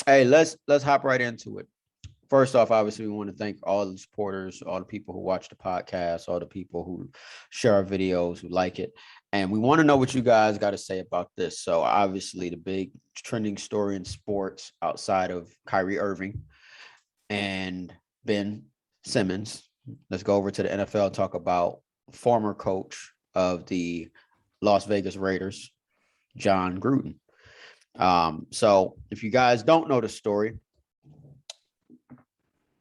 Hey, let's hop right into it. First off, obviously, we want to thank all the supporters, all the people who watch the podcast, all the people who share our videos, who like it. And we want to know what you guys got to say about this. So, obviously, the big trending story in sports outside of Kyrie Irving and Ben Simmons. Let's go over to the NFL and talk about former coach of the Las Vegas Raiders, Jon Gruden. So, if you guys don't know the story,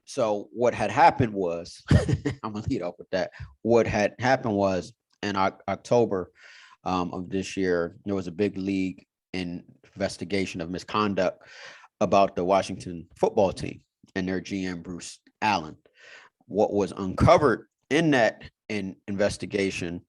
so what had happened was, I'm gonna lead off with that. What had happened was in October of this year, there was a big league investigation of misconduct about the Washington football team and their GM Bruce Allen. What was uncovered in that investigation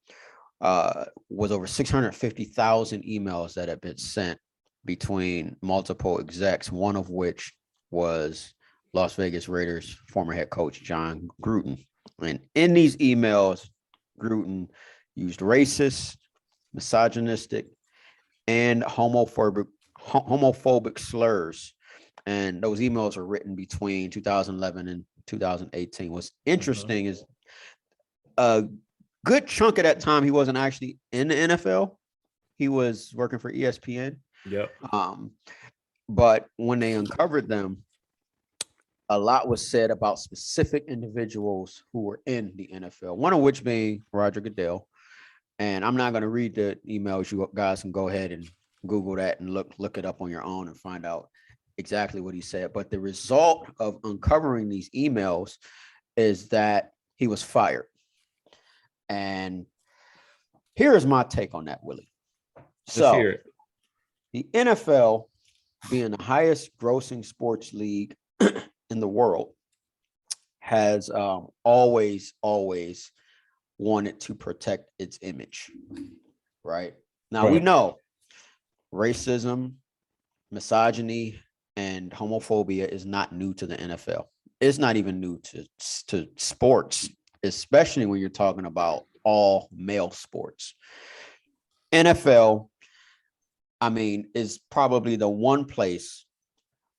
was over 650,000 emails that had been sent between multiple execs, one of which was Las Vegas Raiders former head coach Jon Gruden. And in these emails, Gruden used racist, misogynistic, and homophobic slurs. And those emails were written between 2011 and 2018. What's interesting is a good chunk of that time he wasn't actually in the NFL. He was working for ESPN. Yep. But when they uncovered them, a lot was said about specific individuals who were in the NFL, one of which being Roger Goodell. And I'm not going to read the emails. You guys can go ahead and Google that and look it up on your own and find out exactly what he said. But the result of uncovering these emails is that he was fired. And here's my take on that, Willie. Let's hear So it. the NFL, being the highest grossing sports league in the world, has always wanted to protect its image, right? Now we Right. know racism, misogyny, and homophobia is not new to the NFL. It's not even new to sports, especially when you're talking about all male sports. NFL, I mean, is probably the one place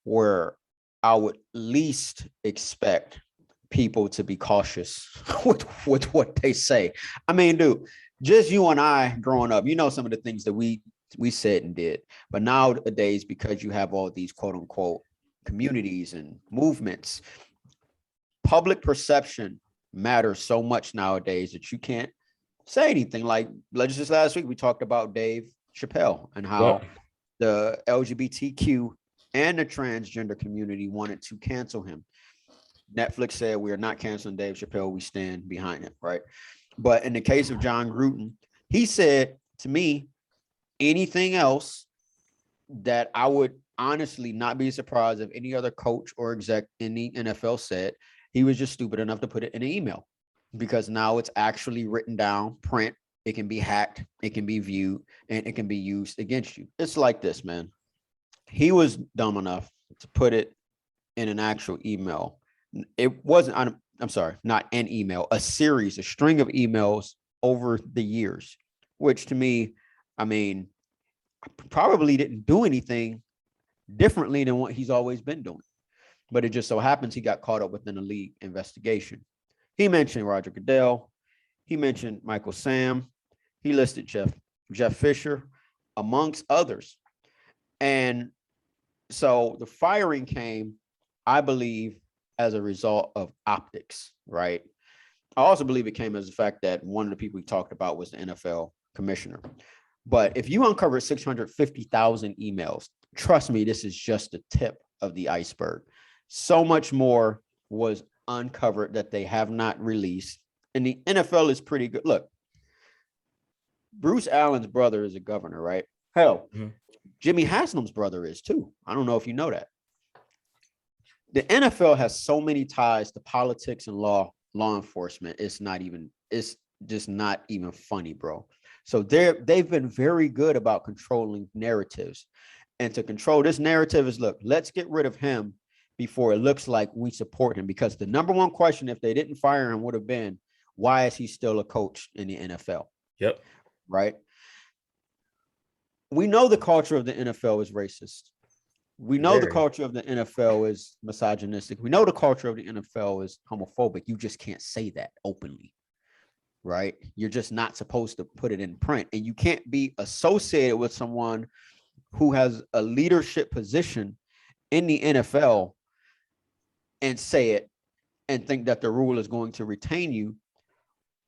where I would least expect people to be cautious with what they say. I mean, dude, just you and I growing up, you know some of the things that we said and did. But nowadays, because you have all these quote unquote communities and movements, public perception matters so much nowadays that you can't say anything. Like just last week, we talked about Dave Chappelle and Yep. how the LGBTQ and the transgender community wanted to cancel him. Netflix said we are not canceling Dave Chappelle. We stand behind him, right? But in the case of Jon Gruden, he said to me, anything else that I would honestly not be surprised if any other coach or exec in the NFL said, he was just stupid enough to put it in an email because now it's actually written down, print, it can be hacked, it can be viewed, and it can be used against you. It's like this, man. He was dumb enough to put it in an actual email. It wasn't, I'm sorry, not an email, a series, a string of emails over the years, which to me, I mean, probably didn't do anything differently than what he's always been doing. But it just so happens he got caught up within a league investigation. He mentioned Roger Goodell. He mentioned Michael Sam. He listed Jeff Fisher, amongst others. And so the firing came, I believe, as a result of optics, right? I also believe it came as the fact that one of the people we talked about was the NFL commissioner. But if you uncover 650,000 emails, trust me, this is just the tip of the iceberg. So much more was uncovered that they have not released. And the NFL is pretty good. Look, Bruce Allen's brother is a governor, right? Hell, Mhm. Jimmy Haslam's brother is too. I don't know if you know that. The NFL has so many ties to politics and law enforcement. It's just not even funny, bro. So they've been very good about controlling narratives. And to control this narrative is, look, let's get rid of him before it looks like we support him. Because the number one question, if they didn't fire him, would have been, why is he still a coach in the NFL? Yep. Right? We know the culture of the NFL is racist. We know the Very. culture of the NFL is misogynistic. We know the culture of the NFL is homophobic. You just can't say that openly, right? You're just not supposed to put it in print. And you can't be associated with someone who has a leadership position in the NFL and say it and think that the rule is going to retain you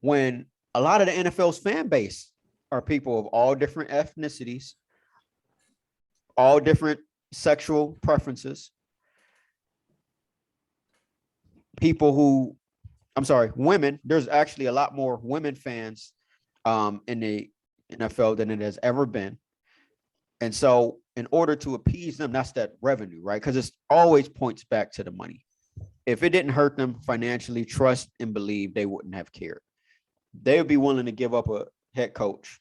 when a lot of the NFL's fan base are people of all different ethnicities, all different sexual preferences, people who, I'm sorry, women. There's actually a lot more women fans in the NFL than it has ever been. And so in order to appease them, that's that revenue, right? Because it always points back to the money. If it didn't hurt them financially, trust and believe they wouldn't have cared. They would be willing to give up a head coach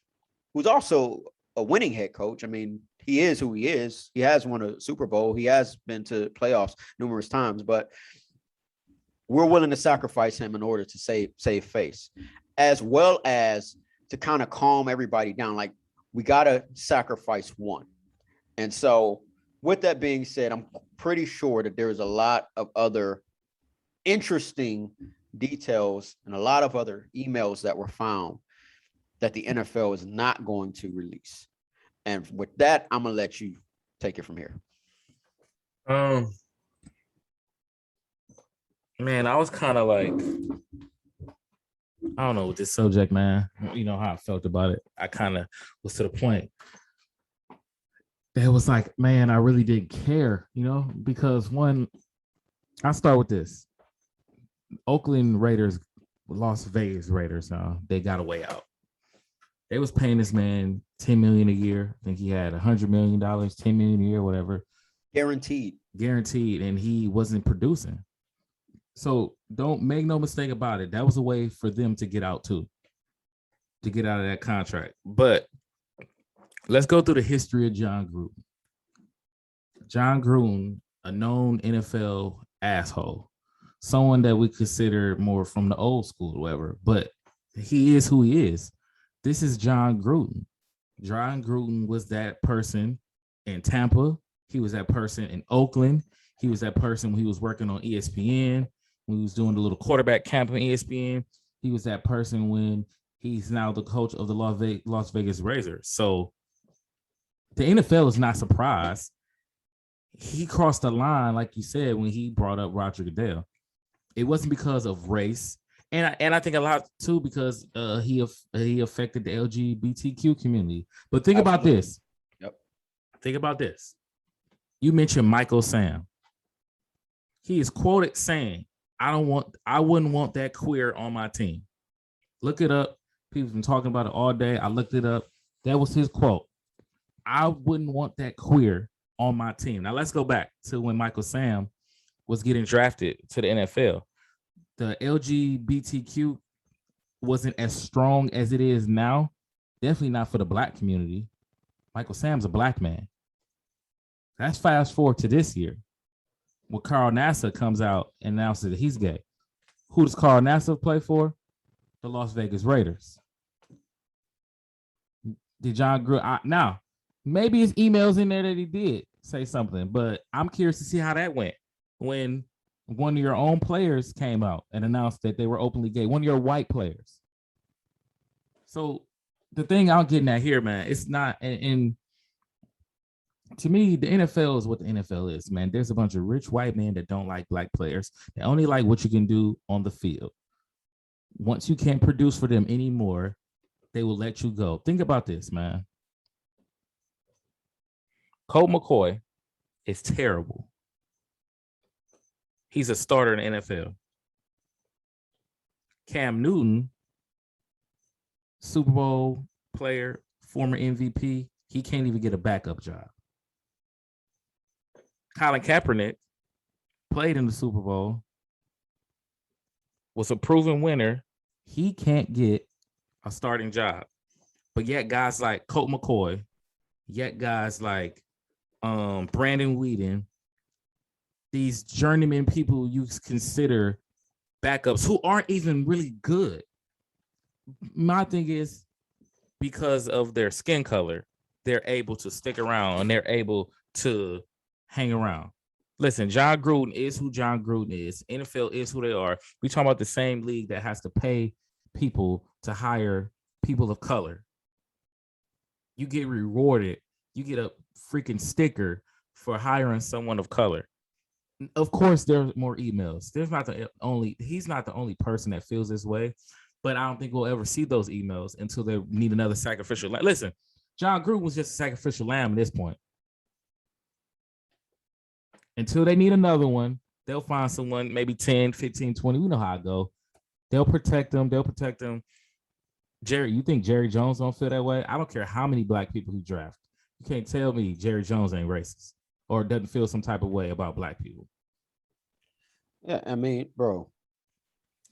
who's also a winning head coach. I mean, he is who he is. He has won a Super Bowl. He has been to playoffs numerous times, but we're willing to sacrifice him in order to save face, as well as to kind of calm everybody down. Like, we got to sacrifice one. And so with that being said, I'm pretty sure that there's a lot of other interesting details and a lot of other emails that were found that the NFL is not going to release. And with that, I'm going to let you take it from here. Man, I was kind of like, I don't know, with this subject, man. You know how I felt about it. I kind of was to the point that it was like, man, I really didn't care, you know, because one, I'll start with this. Oakland Raiders, Las Vegas Raiders, they got a way out. They was paying this man $10 million a year. I think he had $100 million, $10 million a year, whatever. Guaranteed, and he wasn't producing. So don't make no mistake about it. That was a way for them to get out too, to get out of that contract. But let's go through the history of Jon Gruden. Jon Gruden, a known NFL asshole, someone that we consider more from the old school, or whatever, but he is who he is. This is Jon Gruden. Jon Gruden was that person in Tampa. He was that person in Oakland. He was that person when he was working on ESPN, when he was doing the little quarterback camp on ESPN. He was that person when he's now the coach of the Las Vegas Raiders. So the NFL is not surprised. He crossed the line, like you said, when he brought up Roger Goodell. It wasn't because of race. And I think a lot too because he affected the LGBTQ community. But think about this. Yep. Think about this. You mentioned Michael Sam. He is quoted saying, I wouldn't want that queer on my team. Look it up. People's been talking about it all day. I looked it up. That was his quote. I wouldn't want that queer on my team. Now let's go back to when Michael Sam was getting drafted to the NFL. The LGBTQ wasn't as strong as it is now. Definitely not for the black community. Michael Sam's a black man. That's fast forward to this year. When Carl Nassib comes out and announces that he's gay. Who does Carl Nassib play for? The Las Vegas Raiders. Did Jon Gruden... Now, maybe his emails in there that he did say something, but I'm curious to see how that went when one of your own players came out and announced that they were openly gay, one of your white players. So the thing I'm getting at here, man, it's not, and to me, the NFL is what the NFL is, man. There's a bunch of rich white men that don't like black players. They only like what you can do on the field. Once you can't produce for them anymore, they will let you go. Think about this, man. Colt McCoy is terrible. He's a starter in the NFL. Cam Newton, Super Bowl player, former MVP, he can't even get a backup job. Colin Kaepernick played in the Super Bowl, was a proven winner. He can't get a starting job. But yet guys like Colt McCoy, yet guys like Brandon Whedon, these journeyman people you consider backups who aren't even really good. My thing is, because of their skin color, they're able to stick around and they're able to hang around. Listen, Jon Gruden is who Jon Gruden is. NFL is who they are. We talking about the same league that has to pay people to hire people of color. You get rewarded. You get a freaking sticker for hiring someone of color. Of course, there's more emails. He's not the only person that feels this way, but I don't think we'll ever see those emails until they need another sacrificial lamb. Listen, Jon Gruden was just a sacrificial lamb at this point. Until they need another one, they'll find someone, maybe 10, 15, 20. We know how it go. They'll protect them. Jerry, you think Jerry Jones don't feel that way? I don't care how many black people he draft. You can't tell me Jerry Jones ain't racist or doesn't feel some type of way about black people. Yeah, I mean, bro.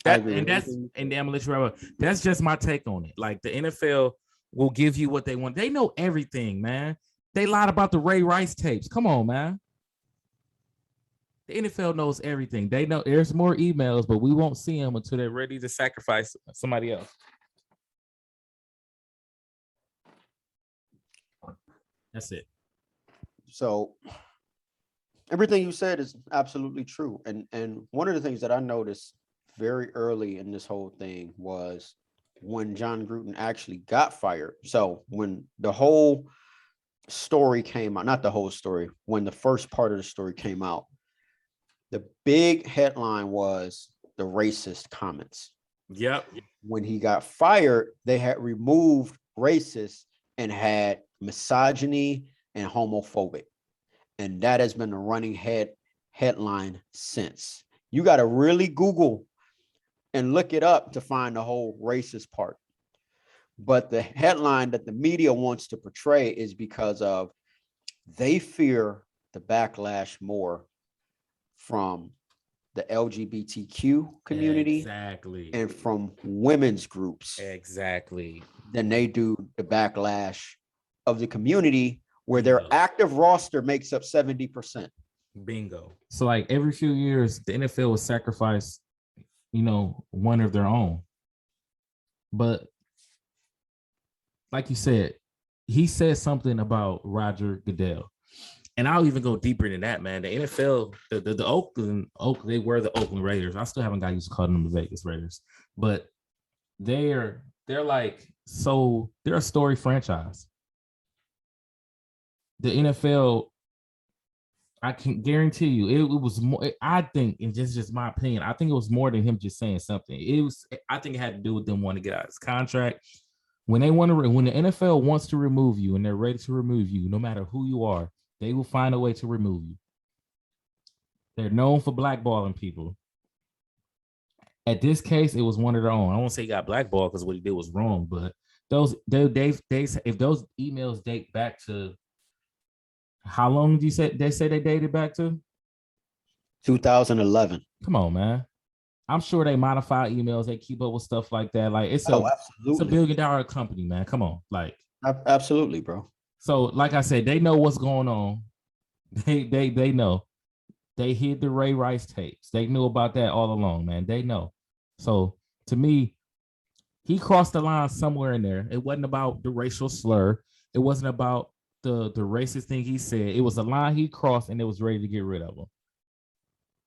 I'm gonna let you wrap up. That's just my take on it. Like the NFL will give you what they want. They know everything, man. They lied about the Ray Rice tapes. Come on, man. The NFL knows everything. They know there's more emails, but we won't see them until they're ready to sacrifice somebody else. That's it. So everything you said is absolutely true. And one of the things that I noticed very early in this whole thing was when Jon Gruden actually got fired. So when the whole story came out, not the whole story, when the first part of the story came out, the big headline was the racist comments. Yep. When he got fired, they had removed racist and had misogyny and homophobic. And that has been the running headline since. You got to really Google and look it up to find the whole racist part. But the headline that the media wants to portray is because of they fear the backlash more from the LGBTQ community exactly, and from women's groups exactly than they do the backlash of the community where their active roster makes up 70%. Bingo. So like every few years, the NFL will sacrifice, one of their own. But like you said, he said something about Roger Goodell. And I'll even go deeper than that, man. The NFL, the Oakland, they were the Oakland Raiders. I still haven't got used to calling them the Vegas Raiders, but they're like, so they're a story franchise. The NFL, I can guarantee you, it was more. I think, and this is just my opinion, I think it was more than him just saying something. I think it had to do with them wanting to get out of his contract. When the NFL wants to remove you and they're ready to remove you, no matter who you are, they will find a way to remove you. They're known for blackballing people. At this case, it was one of their own. I won't say he got blackballed because what he did was wrong, but if those emails date back to how long did you say they dated back to? 2011. Come on, man. I'm sure they modify emails. They keep up with stuff like that. Like it's a $1 billion company, man. Come on, like absolutely, bro. So, like I said, they know what's going on. They know. They hid the Ray Rice tapes. They knew about that all along, man. They know. So, to me, he crossed the line somewhere in there. It wasn't about the racial slur. It wasn't about the racist thing he said. It was a line he crossed, and it was ready to get rid of him.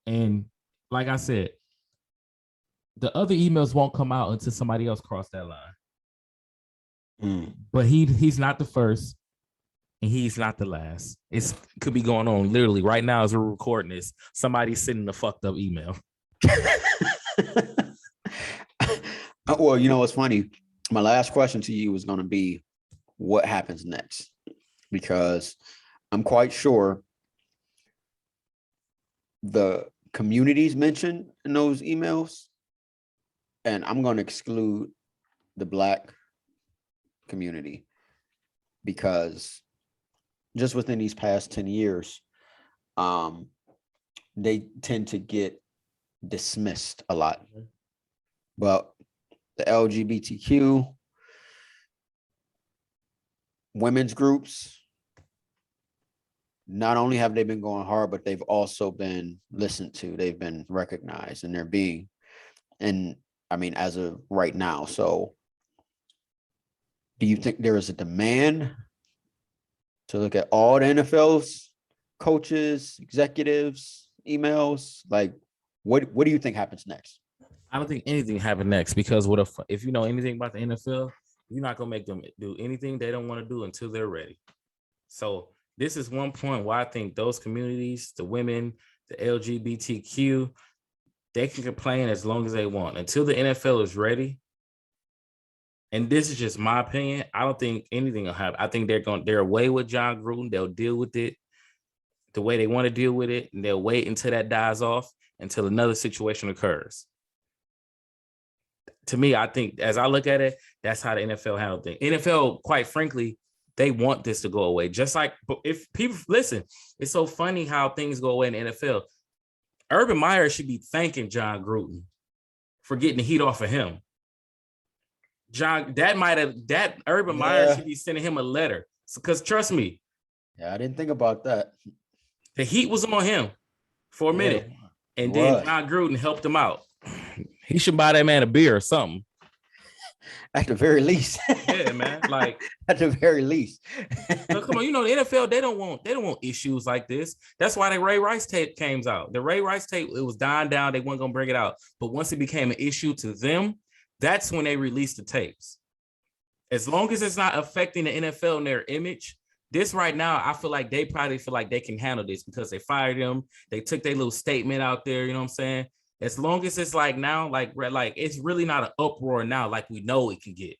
And like I said, the other emails won't come out until somebody else crossed that line. But he's not the first. And he's not the last. It could be going on literally right now as we're recording this. Somebody's sending a fucked up email. Well, you know what's funny? My last question to you was going to be, what happens next? Because I'm quite sure the communities mentioned in those emails, and I'm going to exclude the Black community because just within these past 10 years, they tend to get dismissed a lot. But the LGBTQ, women's groups, not only have they been going hard, but they've also been listened to. They've been recognized and they're being, and I mean, as of right now. So do you think there is a demand to look at all the NFL's coaches, executives, emails? Like, what do you think happens next? I don't think anything happened next because if you know anything about the NFL, you're not gonna make them do anything they don't want to do until they're ready. So this is one point where I think those communities, the women, the LGBTQ, they can complain as long as they want until the NFL is ready. And this is just my opinion. I don't think anything will happen. I think they're away with Jon Gruden. They'll deal with it the way they want to deal with it, and they'll wait until that dies off until another situation occurs. To me, I think as I look at it, that's how the NFL handled things. NFL, quite frankly, they want this to go away. Just like, but if people listen, it's so funny how things go away in the NFL. Urban Meyer should be thanking Jon Gruden for getting the heat off of him. Urban Meyer should be sending him a letter. Because trust me. Yeah, I didn't think about that. The heat was on him for a minute. And then Jon Gruden helped him out. He should buy that man a beer or something. At the very least. Yeah, man. Like at the very least. Come on, the NFL, they don't want issues like this. That's why the Ray Rice tape came out. The Ray Rice tape, it was dying down. They weren't gonna bring it out. But once it became an issue to them, that's when they released the tapes. As long as it's not affecting the NFL and their image, this right now, I feel like they probably feel like they can handle this because they fired him. They took their little statement out there, you know what I'm saying? As long as it's like now, like it's really not an uproar now, like we know it can get.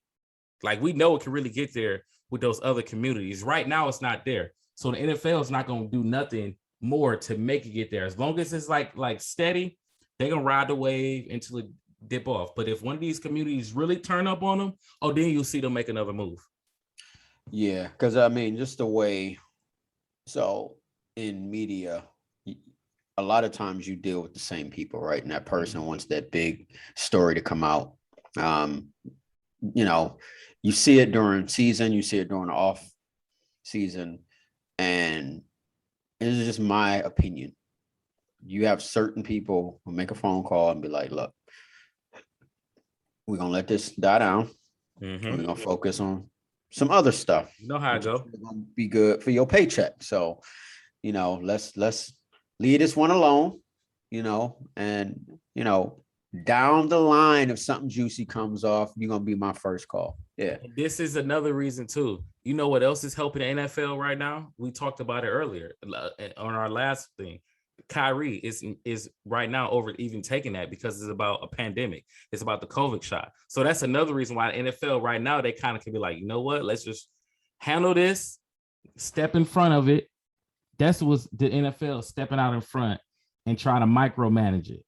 Like we know it can really get there with those other communities. Right now, it's not there. So the NFL is not going to do nothing more to make it get there. As long as it's like steady, they're going to ride the wave until it dip off. But if one of these communities really turn up on them, then you'll see them make another move. Yeah, because I mean, just the way, so in media, a lot of times you deal with the same people, right? And that person wants that big story to come out. You see it during season, you see it during the off season, and this is just my opinion. You have certain people who make a phone call and be like, look, we're going to let this die down. Mm-hmm. We're going to focus on some other stuff. You know how it go. It's going to be good for your paycheck. So, let's leave this one alone, and, down the line, if something juicy comes off, you're going to be my first call. Yeah. This is another reason too. You know what else is helping the NFL right now? We talked about it earlier on our last thing. Kyrie is right now over even taking that because it's about a pandemic. It's about the COVID shot. So that's another reason why the NFL right now, they kind of can be like, you know what? Let's just handle this, step in front of it. That's what's the NFL stepping out in front and trying to micromanage it.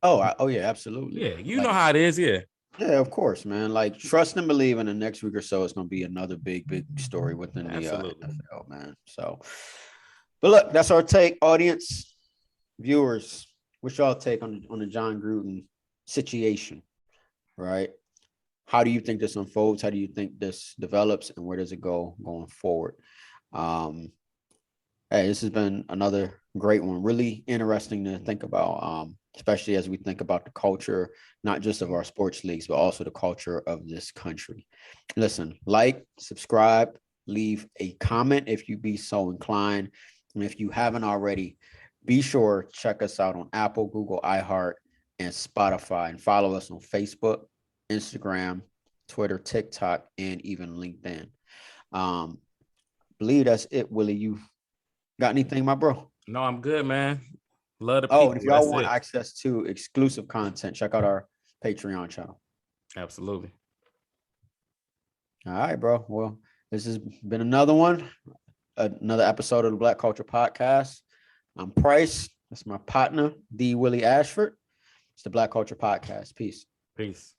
Oh yeah, absolutely. Yeah, you know how it is, yeah. Yeah, of course, man. Like, trust and believe in the next week or so, it's going to be another big story within the NFL, man. So, but look, that's our take, audience, viewers. What's y'all take on the Jon Gruden situation, right? How do you think this unfolds? How do you think this develops, and where does it go going forward? Hey, this has been another great one. Really interesting to think about, especially as we think about the culture, not just of our sports leagues, but also the culture of this country. Listen, like, subscribe, leave a comment if you be so inclined. And if you haven't already, be sure to check us out on Apple, Google, iHeart, and Spotify, and follow us on Facebook, Instagram, Twitter, TikTok, and even LinkedIn. Believe that's it, Willie. You got anything, my bro? No, I'm good, man. Love the people. Oh, if y'all want access to exclusive content, check out our Patreon channel. Absolutely. All right, bro. Well, this has been another episode of the Black Culture Podcast. I'm Price. That's my partner, D. Willie Ashford. It's the Black Culture Podcast. Peace. Peace.